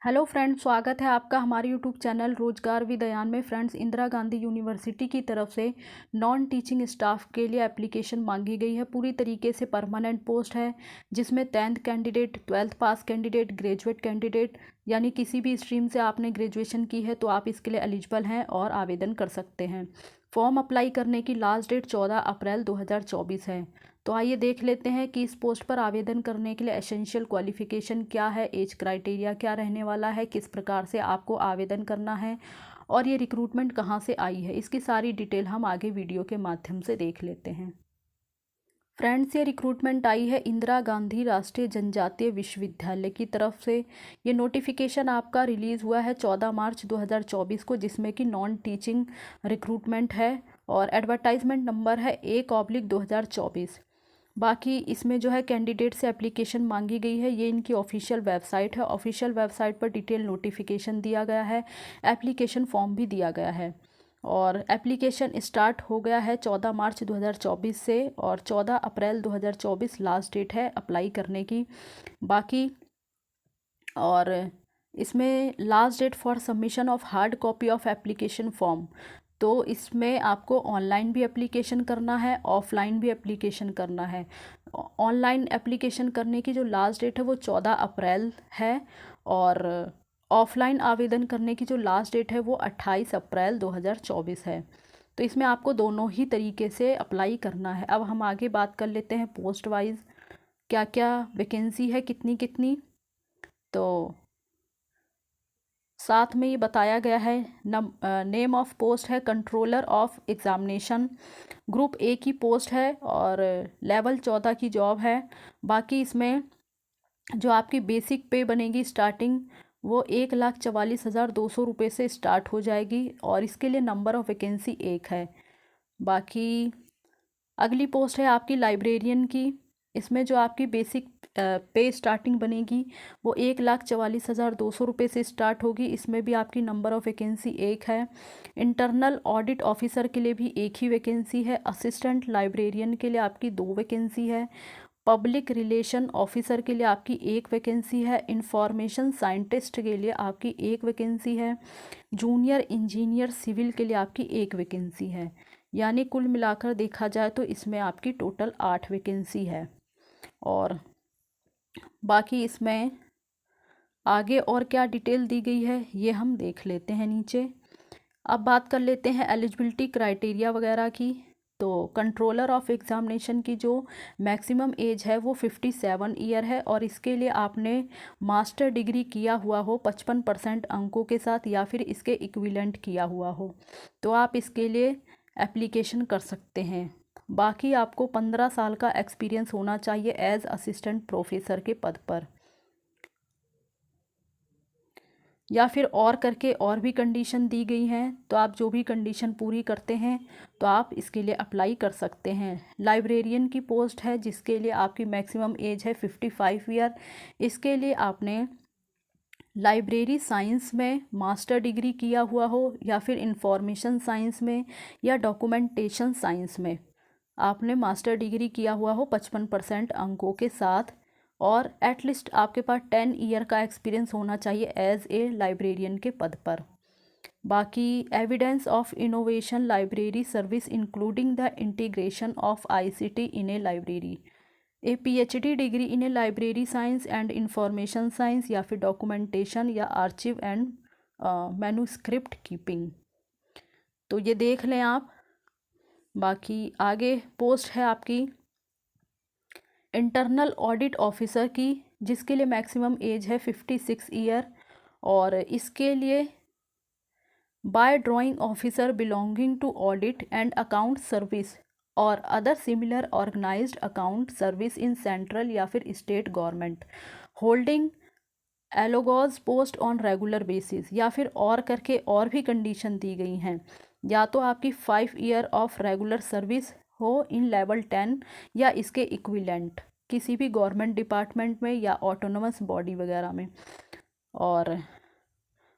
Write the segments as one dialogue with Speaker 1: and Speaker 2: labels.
Speaker 1: Hello friends, स्वागत है आपका हमारे यूट्यूब चैनल रोजगार विद अयान में। फ्रेंड्स, इंदिरा गांधी यूनिवर्सिटी की तरफ से नॉन टीचिंग स्टाफ के लिए एप्लीकेशन मांगी गई है। पूरी तरीके से परमानेंट पोस्ट है, जिसमें 10th कैंडिडेट, 12th पास कैंडिडेट, ग्रेजुएट कैंडिडेट यानी किसी भी स्ट्रीम से आपने ग्रेजुएशन की है तो आप इसके लिए एलिजिबल हैं और आवेदन कर सकते हैं। फॉर्म अप्लाई करने की लास्ट डेट 14 अप्रैल 2024 है। तो आइए देख लेते हैं कि इस पोस्ट पर आवेदन करने के लिए एसेंशियल क्वालिफिकेशन क्या है, एज क्राइटेरिया क्या रहने वाला है, किस प्रकार से आपको आवेदन करना है और ये रिक्रूटमेंट कहाँ से आई है। इसकी सारी डिटेल हम आगे वीडियो के माध्यम से देख लेते हैं। फ्रेंड्स, ये रिक्रूटमेंट आई है इंदिरा गांधी राष्ट्रीय जनजातीय विश्वविद्यालय की तरफ से। ये नोटिफिकेशन आपका रिलीज़ हुआ है 14 मार्च 2024 को, जिसमें कि नॉन टीचिंग रिक्रूटमेंट है और एडवर्टाइजमेंट नंबर है 1/2024। बाकी इसमें जो है कैंडिडेट से एप्लीकेशन मांगी गई है। ये इनकी ऑफिशियल वेबसाइट है। ऑफिशियल वेबसाइट पर डिटेल नोटिफिकेशन दिया गया है, एप्लीकेशन फॉर्म भी दिया गया है और एप्लीकेशन स्टार्ट हो गया है 14 मार्च 2024 से और 14 अप्रैल 2024 लास्ट डेट है अप्लाई करने की। बाकी और इसमें last date for submission of hard copy of application form, तो इसमें आपको ऑनलाइन भी एप्लीकेशन करना है, ऑफलाइन भी एप्लीकेशन करना है। ऑनलाइन एप्लीकेशन करने की जो लास्ट डेट है वो 14 अप्रैल है और ऑफलाइन आवेदन करने की जो लास्ट डेट है वो 28 अप्रैल 2024 है। तो इसमें आपको दोनों ही तरीके से अप्लाई करना है। अब हम आगे बात कर लेते हैं पोस्ट वाइज क्या क्या वैकेंसी है, कितनी कितनी। तो साथ में ये बताया गया है, नेम ऑफ पोस्ट है controller of examination, group A की पोस्ट है और लेवल 14 की जॉब है। बाकी इसमें जो आपकी बेसिक पे बनेगी स्टार्टिंग, वो 1,44,200 रुपये से स्टार्ट हो जाएगी और इसके लिए नंबर ऑफ वैकेंसी 1 है। बाकी अगली पोस्ट है आपकी लाइब्रेरियन की। इसमें जो आपकी बेसिक पे स्टार्टिंग बनेगी वो 1,44,200 रुपये से स्टार्ट होगी। इसमें भी आपकी नंबर ऑफ वैकेंसी 1 है। इंटरनल ऑडिट ऑफिसर के लिए भी 1 ही वैकेंसी है। असिस्टेंट लाइब्रेरियन के लिए आपकी 2 वैकेंसी है। पब्लिक रिलेशन ऑफिसर के लिए आपकी 1 वैकेंसी है। इंफॉर्मेशन साइंटिस्ट के लिए आपकी 1 वैकेंसी है। जूनियर इंजीनियर सिविल के लिए आपकी 1 वैकेंसी है। यानी कुल मिलाकर देखा जाए तो इसमें आपकी टोटल 8 वैकेंसी है। और बाकी इसमें आगे और क्या डिटेल दी गई है ये हम देख लेते हैं नीचे। अब बात कर लेते हैं एलिजिबिलिटी क्राइटेरिया वगैरह की। तो कंट्रोलर ऑफ एग्ज़ामिनेशन की जो मैक्सिमम एज है वो 57 ईयर है और इसके लिए आपने मास्टर डिग्री किया हुआ हो 55% अंकों के साथ या फिर इसके इक्विवेलेंट किया हुआ हो, तो आप इसके लिए एप्लीकेशन कर सकते हैं। बाकी आपको 15 साल का एक्सपीरियंस होना चाहिए एज असिस्टेंट प्रोफेसर के पद पर, या फिर और करके और भी कंडीशन दी गई हैं। तो आप जो भी कंडीशन पूरी करते हैं तो आप इसके लिए अप्लाई कर सकते हैं। लाइब्रेरियन की पोस्ट है जिसके लिए आपकी मैक्सिमम एज है 55 ईयर। इसके लिए आपने लाइब्रेरी साइंस में मास्टर डिग्री किया हुआ हो या फिर इंफॉर्मेशन साइंस में या डॉक्यूमेंटेशन साइंस में आपने मास्टर डिग्री किया हुआ हो 55% अंकों के साथ और एटलीस्ट आपके पास 10 ईयर का एक्सपीरियंस होना चाहिए एज ए लाइब्रेरियन के पद पर। बाकी evidence of innovation library service including the integration of ICT in A library, A PhD degree in A library science and information science या फिर डॉक्यूमेंटेशन या आर्चिव एंड मैन्यूस्क्रिप्ट कीपिंग, तो ये देख लें आप। बाकी आगे पोस्ट है आपकी इंटरनल ऑडिट ऑफिसर की, जिसके लिए मैक्सिमम एज है 56 ईयर और इसके लिए by drawing officer belonging to audit and account service और other similar organised account service in central या फिर state government holding analogous post on regular basis, या फिर और करके और भी कंडीशन दी गई हैं। या तो आपकी 5 ईयर ऑफ रेगुलर सर्विस हो इन लेवल 10 या इसके इक्विवेलेंट किसी भी गवर्नमेंट डिपार्टमेंट में या ऑटोनोमस बॉडी वगैरह में। और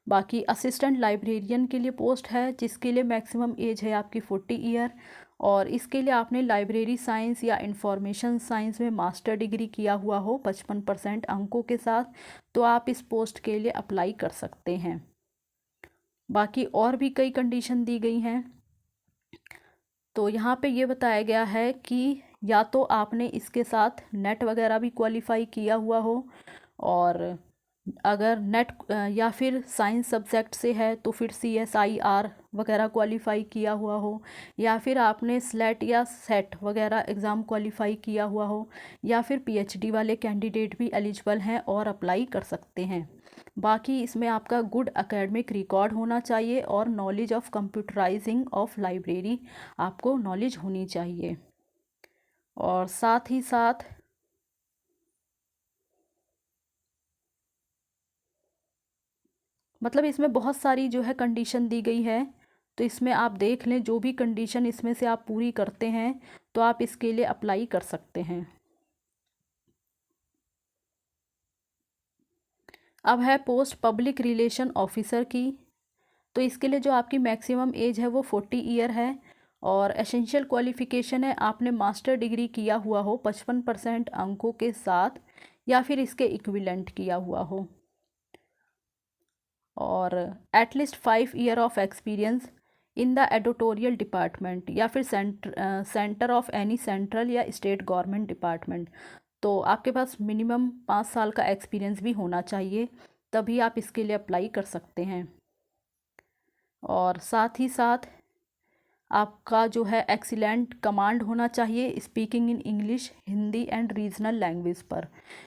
Speaker 1: बाकी असिस्टेंट लाइब्रेरियन के लिए पोस्ट है जिसके लिए मैक्सिमम एज है आपकी 40 ईयर, और इसके लिए आपने लाइब्रेरी साइंस या इंफॉर्मेशन साइंस में मास्टर डिग्री किया हुआ हो 55% अंकों के साथ, तो आप इस पोस्ट के लिए अप्लाई कर सकते हैं। बाकी और भी कई कंडीशन दी गई हैं। तो यहाँ पे ये बताया गया है कि या तो आपने इसके साथ नेट वगैरह भी क्वालिफाई किया हुआ हो, और अगर नेट या फिर साइंस सब्जेक्ट से है तो फिर CSIR वगैरह क्वालिफाई किया हुआ हो, या फिर आपने स्लेट या सेट वगैरह एग्ज़ाम क्वालिफाई किया हुआ हो, या फिर PhD वाले कैंडिडेट भी एलिजिबल हैं और अप्लाई कर सकते हैं। बाकी इसमें आपका गुड एकेडमिक रिकॉर्ड होना चाहिए और knowledge of computerising of library आपको नॉलेज होनी चाहिए। और साथ ही साथ मतलब इसमें बहुत सारी जो है कंडीशन दी गई है, तो इसमें आप देख लें जो भी कंडीशन इसमें से आप पूरी करते हैं तो आप इसके लिए अप्लाई कर सकते हैं। अब है पोस्ट पब्लिक रिलेशन ऑफिसर की। तो इसके लिए जो आपकी मैक्सिमम एज है वो 40 ईयर है, और एसेंशियल क्वालिफ़िकेशन है आपने मास्टर डिग्री किया हुआ हो 55% अंकों के साथ, या फिर इसके इक्विवेलेंट किया हुआ हो, और at least 5 year of experience in the editorial department, या फिर सेंटर ऑफ एनी सेंट्रल या स्टेट गवर्नमेंट डिपार्टमेंट। तो आपके पास मिनिमम 5 साल का एक्सपीरियंस भी होना चाहिए, तभी आप इसके लिए अप्लाई कर सकते हैं। और साथ ही साथ आपका जो है एक्सीलेंट कमांड होना चाहिए speaking in English, Hindi and regional language पर।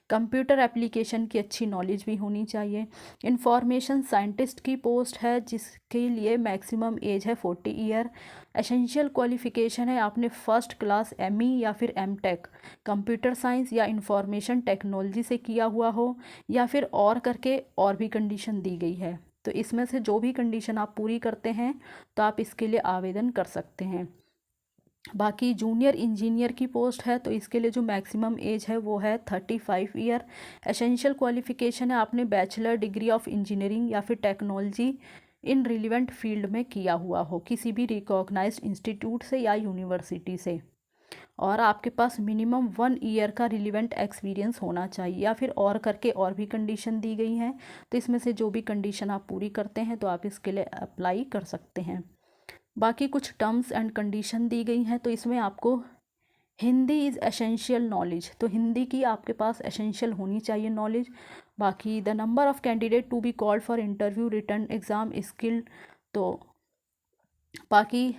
Speaker 1: कंप्यूटर एप्लीकेशन की अच्छी नॉलेज भी होनी चाहिए। इंफॉर्मेशन साइंटिस्ट की पोस्ट है जिसके लिए मैक्सिमम एज है 40 ईयर। एसेंशियल क्वालिफ़िकेशन है आपने फर्स्ट क्लास ME या फिर MTech कंप्यूटर साइंस या इंफॉर्मेशन टेक्नोलॉजी से किया हुआ हो, या फिर और करके और भी कंडीशन दी गई है। तो इसमें से जो भी कंडीशन आप पूरी करते हैं तो आप इसके लिए आवेदन कर सकते हैं। बाकी जूनियर इंजीनियर की पोस्ट है, तो इसके लिए जो मैक्सिमम एज है वो है 35 ईयर। एसेंशियल क्वालिफ़िकेशन है आपने बैचलर डिग्री ऑफ इंजीनियरिंग या फिर टेक्नोलॉजी इन रिलेवेंट फील्ड में किया हुआ हो किसी भी रिकॉग्नाइज्ड इंस्टीट्यूट से या यूनिवर्सिटी से, और आपके पास मिनिमम 1 ईयर का रिलेवेंट एक्सपीरियंस होना चाहिए, या फिर और करके और भी कंडीशन दी गई हैं। तो इसमें से जो भी कंडीशन आप पूरी करते हैं तो आप इसके लिए अप्लाई कर सकते हैं। बाकी कुछ टर्म्स एंड कंडीशन दी गई हैं, तो इसमें आपको हिंदी इज़ एसेंशियल नॉलेज, तो हिंदी की आपके पास एसेंशियल होनी चाहिए नॉलेज। बाकी the number of candidate to be called for interview written exam skilled, तो बाकी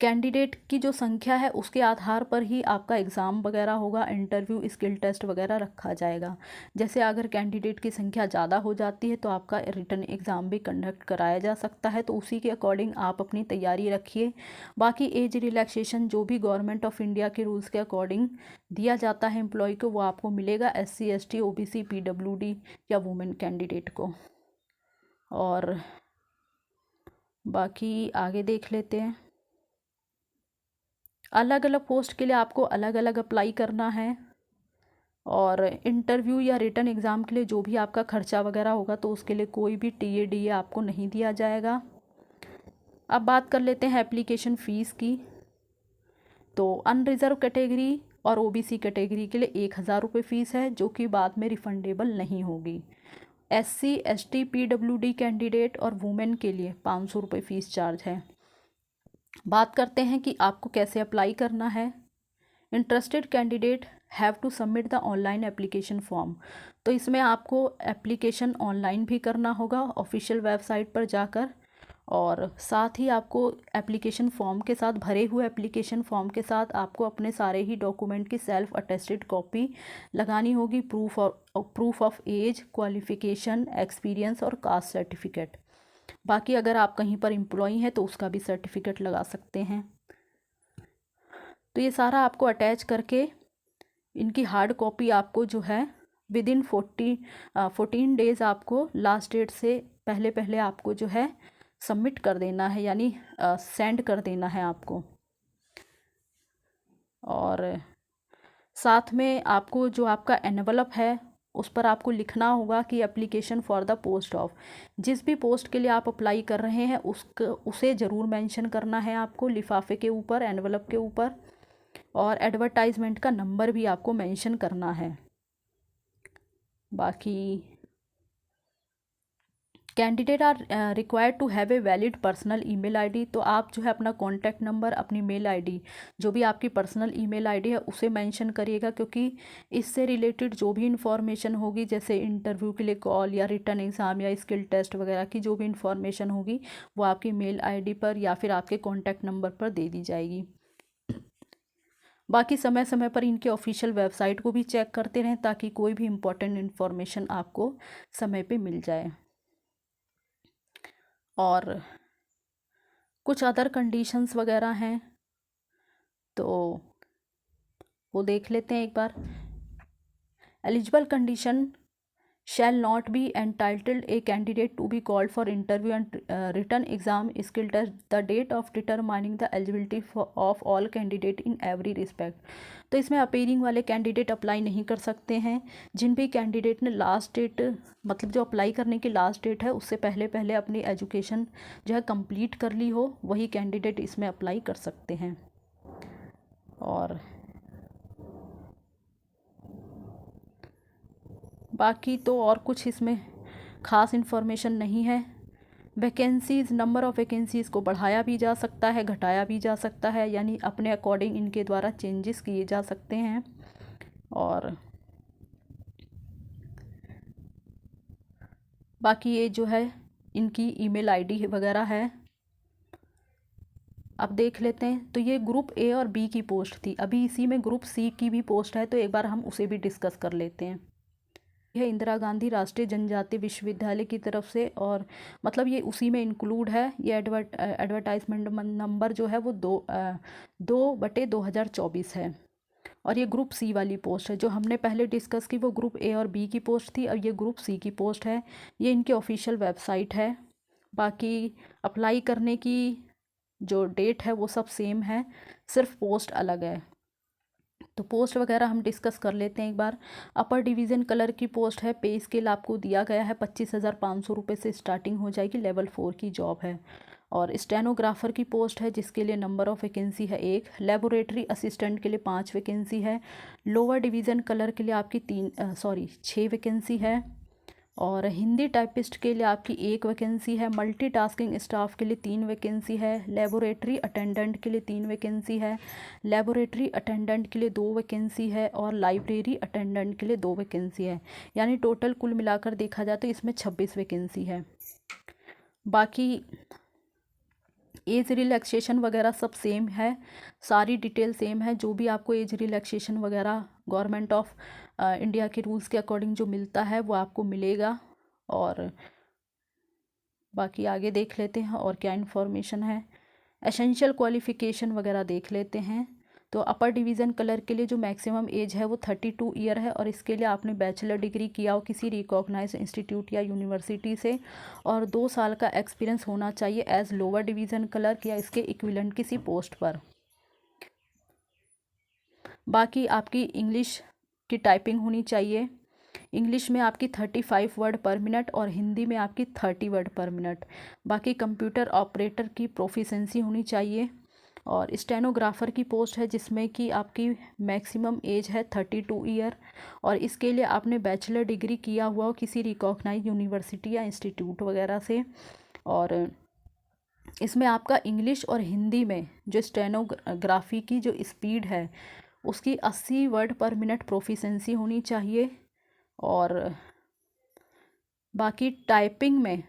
Speaker 1: कैंडिडेट की जो संख्या है उसके आधार पर ही आपका एग्ज़ाम वगैरह होगा, इंटरव्यू स्किल टेस्ट वगैरह रखा जाएगा। जैसे अगर कैंडिडेट की संख्या ज़्यादा हो जाती है तो आपका रिटर्न एग्ज़ाम भी कंडक्ट कराया जा सकता है, तो उसी के अकॉर्डिंग आप अपनी तैयारी रखिए। बाकी एज रिलैक्सेशन जो भी गवर्नमेंट ऑफ इंडिया के रूल्स के अकॉर्डिंग दिया जाता है एम्प्लॉय को, वो आपको मिलेगा SC ST OBC PWD या वुमेन कैंडिडेट को। और बाकी आगे देख लेते हैं। अलग अलग पोस्ट के लिए आपको अलग अलग अप्लाई करना है, और इंटरव्यू या रिटर्न एग्ज़ाम के लिए जो भी आपका खर्चा वगैरह होगा तो उसके लिए कोई भी TADA आपको नहीं दिया जाएगा। अब बात कर लेते हैं एप्लीकेशन फ़ीस की। तो अनरिज़र्व कैटेगरी और OBC कैटेगरी के लिए 1000 रुपये फ़ीस है, जो कि बाद में रिफ़ंडेबल नहीं होगी। SC ST PWD कैंडिडेट और वुमेन के लिए 500 रुपये फ़ीस चार्ज है। बात करते हैं कि आपको कैसे अप्लाई करना है। Interested candidate have to submit the online application form, तो इसमें आपको एप्लीकेशन ऑनलाइन भी करना होगा ऑफिशियल वेबसाइट पर जाकर, और साथ ही आपको एप्लीकेशन फॉर्म के साथ भरे हुए एप्लीकेशन फॉर्म के साथ आपको अपने सारे ही डॉक्यूमेंट की सेल्फ अटेस्टेड कॉपी लगानी होगी, proof of age, qualification, experience और कास्ट सर्टिफिकेट। बाकी अगर आप कहीं पर एम्प्लॉई हैं तो उसका भी सर्टिफिकेट लगा सकते हैं। तो ये सारा आपको अटैच करके इनकी हार्ड कॉपी आपको जो है विदिन 14 डेज़ आपको लास्ट डेट से पहले पहले आपको जो है सबमिट कर देना है, यानी सेंड कर देना है आपको। और साथ में आपको जो आपका एनवलप है उस पर आपको लिखना होगा कि application for the post of, जिस भी पोस्ट के लिए आप अप्लाई कर रहे हैं उसे ज़रूर मेंशन करना है आपको लिफाफे के ऊपर, एनवलप के ऊपर। और एडवर्टाइजमेंट का नंबर भी आपको मेंशन करना है। बाकी candidate are required to have a valid personal email ID, तो आप जो है अपना कॉन्टैक्ट नंबर, अपनी मेल आईडी, जो भी आपकी पर्सनल ईमेल आईडी है उसे मेंशन करिएगा, क्योंकि इससे रिलेटेड जो भी इंफॉर्मेशन होगी, जैसे इंटरव्यू के लिए कॉल या रिटन एग्ज़ाम या स्किल टेस्ट वगैरह की जो भी इंफॉर्मेशन होगी वो आपकी मेल आईडी पर या फिर आपके कॉन्टैक्ट नंबर पर दे दी जाएगी। बाकी समय समय पर इनके ऑफिशियल वेबसाइट को भी चेक करते रहें ताकि कोई भी इम्पोर्टेंट इन्फॉर्मेशन आपको समय पे मिल जाए। और कुछ अदर कंडीशंस वगैरह हैं तो वो देख लेते हैं एक बार। Eligible condition shall not be entitled a candidate to be called for interview and written exam skill test the date of determining the eligibility of all candidate in every respect। तो इसमें अपीयरिंग वाले candidate apply नहीं कर सकते हैं। जिन भी candidate ने last date, मतलब जो अप्लाई करने की लास्ट डेट है उससे पहले पहले अपनी एजुकेशन जो है कंप्लीट कर ली हो, वही कैंडिडेट इसमें अप्लाई कर सकते हैं। और बाकी तो और कुछ इसमें ख़ास इन्फॉर्मेशन नहीं है। वैकेंसीज़, नंबर ऑफ़ वैकेंसीज़ को बढ़ाया भी जा सकता है, घटाया भी जा सकता है, यानी अपने अकॉर्डिंग इनके द्वारा चेंजेस किए जा सकते हैं। और बाकी ये जो है इनकी ईमेल आईडी वगैरह है, अब देख लेते हैं। तो ये ग्रुप ए और बी की पोस्ट थी, अभी इसी में ग्रुप सी की भी पोस्ट है, तो एक बार हम उसे भी डिस्कस कर लेते हैं। यह इंदिरा गांधी राष्ट्रीय जनजातीय विश्वविद्यालय की तरफ से, और मतलब ये उसी में इंक्लूड है। ये एडवर्टाइजमेंट नंबर जो है वो 2/2024 है। और ये ग्रुप सी वाली पोस्ट है। जो हमने पहले डिस्कस की वो ग्रुप ए और बी की पोस्ट थी, अब ये ग्रुप सी की पोस्ट है। ये इनकी ऑफिशियल वेबसाइट है। बाकी अप्लाई करने की जो डेट है वो सब सेम है, सिर्फ पोस्ट अलग है। तो पोस्ट वगैरह हम डिस्कस कर लेते हैं एक बार। अपर डिवीज़न कलर की पोस्ट है। पे स्केल आपको दिया गया है 25,500 रुपये से स्टार्टिंग हो जाएगी। लेवल 4 की जॉब है। और स्टेनोग्राफर की पोस्ट है जिसके लिए नंबर ऑफ़ वैकेंसी है 1। लेबोरेटरी असिस्टेंट के लिए 5 वैकेंसी है। लोअर डिवीज़न कलर के लिए आपकी 6 वैकेंसी है। और हिंदी टाइपिस्ट के लिए आपकी 1 वैकेंसी है। मल्टीटास्किंग स्टाफ के लिए 3 वैकेंसी है। लेबोरेटरी अटेंडेंट के लिए 3 वैकेंसी है। लेबोरेटरी अटेंडेंट के लिए 2 वैकेंसी है। और लाइब्रेरी अटेंडेंट के लिए 2 वैकेंसी है। यानी टोटल कुल मिलाकर देखा जाए तो इसमें 26 वैकेंसी है। बाकी एज रिलैक्सेशन वगैरह सब सेम है, सारी डिटेल सेम है। जो भी आपको एज रिलैक्सेशन वगैरह गवर्नमेंट ऑफ इंडिया के रूल्स के अकॉर्डिंग जो मिलता है वो आपको मिलेगा। और बाकी आगे देख लेते हैं और क्या इन्फॉर्मेशन है। एसेंशियल क्वालिफ़िकेशन वगैरह देख लेते हैं। तो अपर डिवीज़न कलर के लिए जो मैक्सिमम एज है वो 32 ईयर है, और इसके लिए आपने बैचलर डिग्री किया हो किसी रिकॉग्नाइज इंस्टीट्यूट या यूनिवर्सिटी से, और 2 साल का एक्सपीरियंस होना चाहिए एज लोअर डिवीज़न क्लर्क या इसके इक्विवेलेंट किसी पोस्ट पर। बाकी आपकी इंग्लिश की टाइपिंग होनी चाहिए। इंग्लिश में आपकी 35 वर्ड पर मिनट और हिंदी में आपकी 30 वर्ड पर मिनट। बाकी कंप्यूटर ऑपरेटर की प्रोफिशेंसी होनी चाहिए। और स्टेनोग्राफर की पोस्ट है जिसमें कि आपकी मैक्सिमम एज है 32 ईयर, और इसके लिए आपने बैचलर डिग्री किया हुआ हो किसी रिकॉग्नाइज यूनिवर्सिटी या इंस्टीट्यूट वगैरह से। और इसमें आपका इंग्लिश और हिंदी में जो स्टेनोग्राफी की जो स्पीड है उसकी 80 वर्ड पर मिनट प्रोफिशेंसी होनी चाहिए। और बाकी टाइपिंग में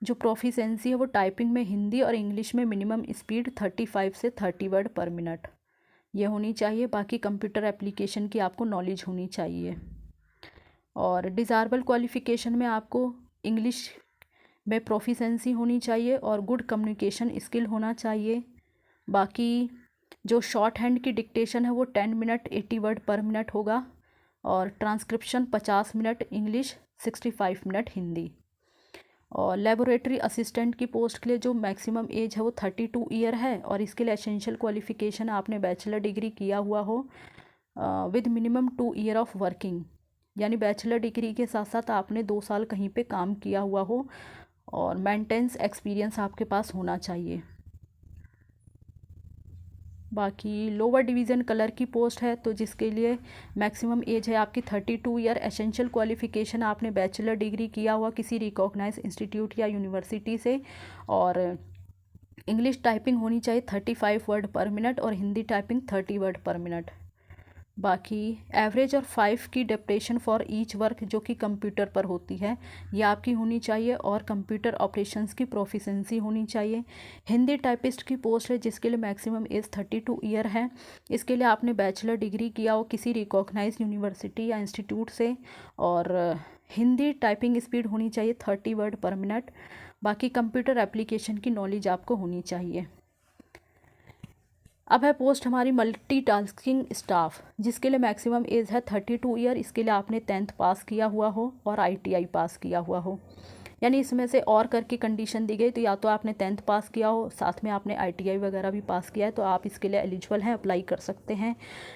Speaker 1: जो प्रोफिशेंसी है वो टाइपिंग में हिंदी और इंग्लिश में मिनिमम स्पीड 35 से 30 वर्ड पर मिनट ये होनी चाहिए। बाकी कंप्यूटर एप्लीकेशन की आपको नॉलेज होनी चाहिए। और डिज़ायरेबल क्वालिफ़िकेशन में आपको इंग्लिश में प्रोफिशेंसी होनी चाहिए और गुड कम्युनिकेशन स्किल होना चाहिए। बाकी जो शॉर्ट हैंड की डिक्टेशन है वो 10 मिनट 80 वर्ड पर मिनट होगा, और transcription 50 minute English 65 minute Hindi. और लेबोरेटरी असिस्टेंट की पोस्ट के लिए जो मैक्सिमम एज है वो 32 ईयर है, और इसके लिए एसेंशियल क्वालिफ़िकेशन आपने बैचलर डिग्री किया हुआ हो with minimum 2 year of working. यानी बैचलर डिग्री के साथ साथ आपने 2 साल कहीं पे काम किया हुआ हो और मेंटेनेंस एक्सपीरियंस आपके पास होना चाहिए। बाकी लोअर डिवीज़न कलर की पोस्ट है, तो जिसके लिए मैक्सिमम एज है आपकी 32 ईयर। एसेंशियल क्वालिफ़िकेशन आपने बैचलर डिग्री किया हुआ किसी रिकॉग्नाइज इंस्टीट्यूट या यूनिवर्सिटी से, और इंग्लिश टाइपिंग होनी चाहिए 35 वर्ड पर मिनट और हिंदी टाइपिंग 30 वर्ड पर मिनट। बाकी एवरेज और 5 की डिप्रेशन फॉर ईच वर्क जो कि कंप्यूटर पर होती है ये आपकी होनी चाहिए, और कंप्यूटर ऑपरेशंस की प्रोफिशेंसी होनी चाहिए। हिंदी टाइपिस्ट की पोस्ट है जिसके लिए मैक्सिमम एज 32 ईयर है। इसके लिए आपने बैचलर डिग्री किया हो किसी रिकॉग्नाइज यूनिवर्सिटी या इंस्टीट्यूट से, और हिंदी टाइपिंग स्पीड होनी चाहिए 30 वर्ड पर मिनट। बाकी कंप्यूटर एप्लीकेशन की नॉलेज आपको होनी चाहिए। अब है पोस्ट हमारी मल्टीटास्किंग स्टाफ, जिसके लिए मैक्सिमम एज है 32 ईयर। इसके लिए आपने 10th पास किया हुआ हो और ITI पास किया हुआ हो, यानी इसमें से और करके कंडीशन दी गई, तो या तो आपने 10th पास किया हो साथ में आपने ITI वगैरह भी पास किया है तो आप इसके लिए एलिजिबल हैं, अप्लाई कर सकते हैं।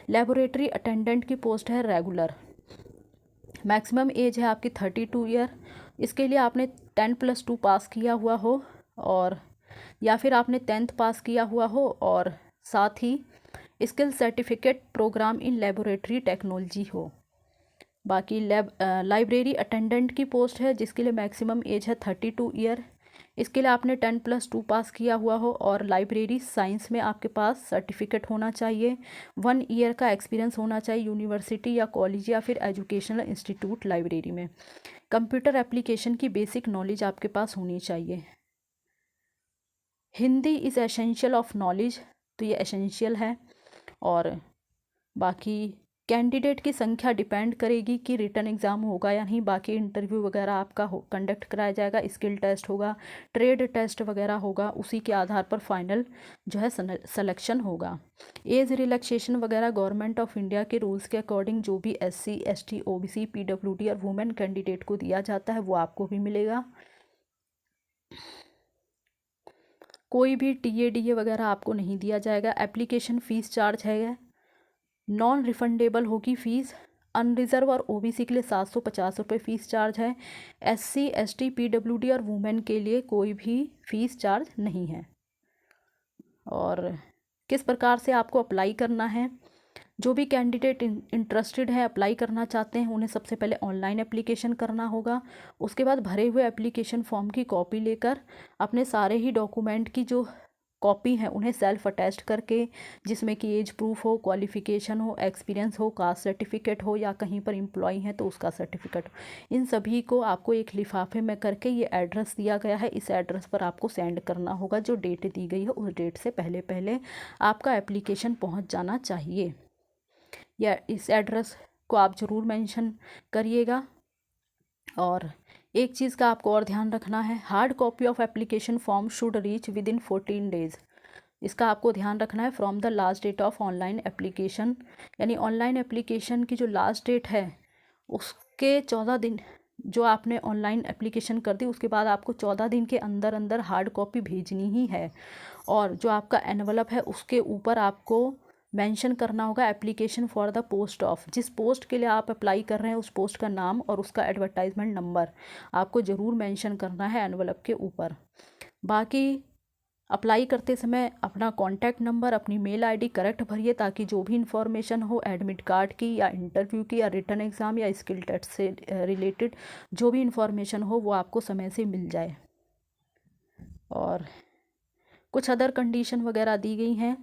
Speaker 1: लेबोरेटरी अटेंडेंट की पोस्ट है रेगुलर, मैक्सिमम एज है आपकी 32 ईयर। इसके लिए आपने 10+2 पास किया हुआ हो, और या फिर आपने 10th पास किया हुआ हो और साथ ही skill certificate program in laboratory technology हो। बाकी लाइब्रेरी अटेंडेंट की पोस्ट है जिसके लिए मैक्सिमम एज है 32 ईयर। इसके लिए आपने 10+2 पास किया हुआ हो और लाइब्रेरी साइंस में आपके पास सर्टिफिकेट होना चाहिए। 1 ईयर का एक्सपीरियंस होना चाहिए यूनिवर्सिटी या कॉलेज या फिर एजुकेशनल इंस्टीट्यूट लाइब्रेरी में। कंप्यूटर एप्लीकेशन की बेसिक नॉलेज आपके पास होनी चाहिए। Hindi is essential of knowledge, तो ये एसेंशियल है। और बाकी कैंडिडेट की संख्या डिपेंड करेगी कि रिटन एग्ज़ाम होगा या नहीं। बाकी इंटरव्यू वगैरह आपका कंडक्ट कराया जाएगा, स्किल टेस्ट होगा, ट्रेड टेस्ट वगैरह होगा, उसी के आधार पर फाइनल जो है सिलेक्शन होगा। एज रिलैक्सेशन वगैरह गवर्नमेंट ऑफ इंडिया के रूल्स के अकॉर्डिंग जो भी SC ST OBC PWD और वुमेन कैंडिडेट को दिया जाता है वो आपको भी मिलेगा। कोई भी TA DA वगैरह आपको नहीं दिया जाएगा। एप्लीकेशन फ़ीस चार्ज है, नॉन रिफंडेबल होगी फ़ीस। अनरिज़र्व और OBC के लिए 750 रुपये फ़ीस चार्ज है। SC ST PWD और वुमेन के लिए कोई भी फ़ीस चार्ज नहीं है। और किस प्रकार से आपको अप्लाई करना है, जो भी कैंडिडेट इंटरेस्टेड है अप्लाई करना चाहते हैं उन्हें सबसे पहले ऑनलाइन एप्लीकेशन करना होगा। उसके बाद भरे हुए एप्लीकेशन फॉर्म की कॉपी लेकर अपने सारे ही डॉक्यूमेंट की जो कॉपी है उन्हें सेल्फ अटैच्ड करके, जिसमें कि एज प्रूफ हो, क्वालिफ़िकेशन हो, एक्सपीरियंस हो, कास्ट सर्टिफिकेट हो या कहीं पर एम्प्लॉय हैं तो उसका सर्टिफिकेट हो, इन सभी को आपको एक लिफाफे में करके, ये एड्रेस दिया गया है इस एड्रेस पर आपको सेंड करना होगा। जो डेट दी गई है उस डेट से पहले पहले आपका एप्लीकेशन पहुँच जाना चाहिए, या इस एड्रेस को आप ज़रूर मेंशन करिएगा। और एक चीज़ का आपको और ध्यान रखना है, hard copy of application form should reach within 14 days. इसका आपको ध्यान रखना है from the last date of online application, यानी ऑनलाइन एप्लीकेशन की जो लास्ट डेट है उसके 14 दिन, जो आपने ऑनलाइन एप्लीकेशन कर दी उसके बाद आपको 14 दिन के अंदर अंदर हार्ड कॉपी भेजनी ही है। और जो आपका एनवलप है उसके ऊपर आपको मेंशन करना होगा application for the post of, जिस पोस्ट के लिए आप अप्लाई कर रहे हैं उस पोस्ट का नाम और उसका एडवर्टाइजमेंट नंबर आपको ज़रूर मेंशन करना है एनवलप के ऊपर। बाकी अप्लाई करते समय अपना कॉन्टैक्ट नंबर, अपनी मेल ID करेक्ट भरिए ताकि जो भी इंफॉर्मेशन हो एडमिट कार्ड की या इंटरव्यू की या रिटन एग्ज़ाम या स्किल टेस्ट से रिलेटेड जो भी इंफॉर्मेशन हो वो आपको समय से मिल जाए। और कुछ अदर कंडीशन वगैरह दी गई हैं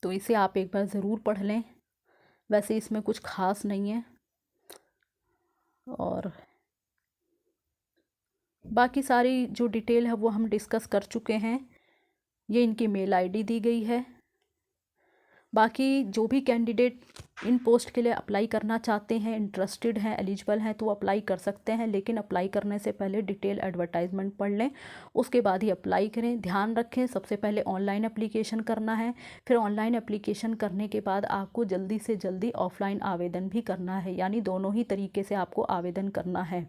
Speaker 1: तो इसे आप एक बार ज़रूर पढ़ लें, वैसे इसमें कुछ ख़ास नहीं है। और बाकी सारी जो डिटेल है वो हम डिस्कस कर चुके हैं, ये इनकी मेल ID दी गई है। बाकी जो भी कैंडिडेट इन पोस्ट के लिए अप्लाई करना चाहते हैं, इंटरेस्टेड हैं, एलिजिबल हैं तो वो अप्लाई कर सकते हैं, लेकिन अप्लाई करने से पहले डिटेल एडवर्टाइजमेंट पढ़ लें, उसके बाद ही अप्लाई करें। ध्यान रखें सबसे पहले ऑनलाइन एप्लीकेशन करना है, फिर ऑनलाइन एप्लीकेशन करने के बाद आपको जल्दी से जल्दी ऑफलाइन आवेदन भी करना है, यानी दोनों ही तरीके से आपको आवेदन करना है।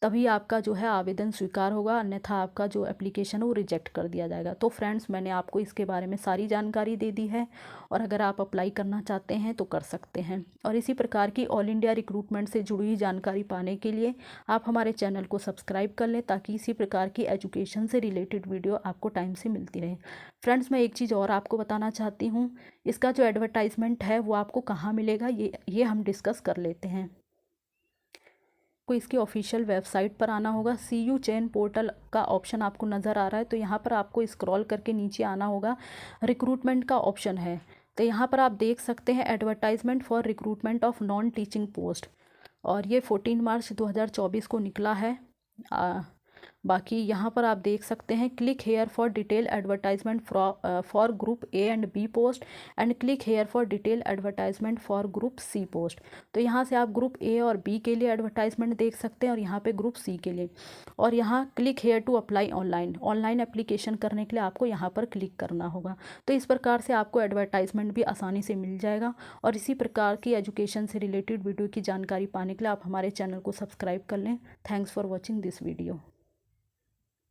Speaker 1: तभी आपका जो है आवेदन स्वीकार होगा, अन्यथा आपका जो एप्लीकेशन है वो रिजेक्ट कर दिया जाएगा। तो फ्रेंड्स, मैंने आपको इसके बारे में सारी जानकारी दे दी है और अगर आप अप्लाई करना चाहते हैं तो कर सकते हैं। और इसी प्रकार की ऑल इंडिया रिक्रूटमेंट से जुड़ी हुई जानकारी पाने के लिए आप हमारे चैनल को सब्सक्राइब कर लें, ताकि इसी प्रकार की एजुकेशन से रिलेटेड वीडियो आपको टाइम से मिलती रहे। फ्रेंड्स, मैं एक चीज़ और आपको बताना चाहती हूँ, इसका जो एडवर्टाइजमेंट है वो आपको कहाँ मिलेगा, ये हम डिस्कस कर लेते हैं। को इसकी ऑफिशियल वेबसाइट पर आना होगा। CU चेन पोर्टल का ऑप्शन आपको नज़र आ रहा है, तो यहाँ पर आपको स्क्रॉल करके नीचे आना होगा, रिक्रूटमेंट का ऑप्शन है। तो यहाँ पर आप देख सकते हैं advertisement for recruitment of non teaching post, और ये 14 मार्च 2024 को निकला है। बाकी यहाँ पर आप देख सकते हैं, click here for detail advertisement for group A and B post and click here for detail advertisement for group C post. तो यहाँ से आप ग्रुप A और B के लिए एडवर्टाइजमेंट देख सकते हैं और यहाँ पे ग्रुप C के लिए। और यहाँ click here to apply online application करने के लिए आपको यहाँ पर क्लिक करना होगा। तो इस प्रकार से आपको एडवर्टाइजमेंट भी आसानी से मिल जाएगा। और इसी प्रकार की एजुकेशन से रिलेटेड वीडियो की जानकारी पाने के लिए आप हमारे चैनल को सब्सक्राइब कर लें। Thanks for watching this video.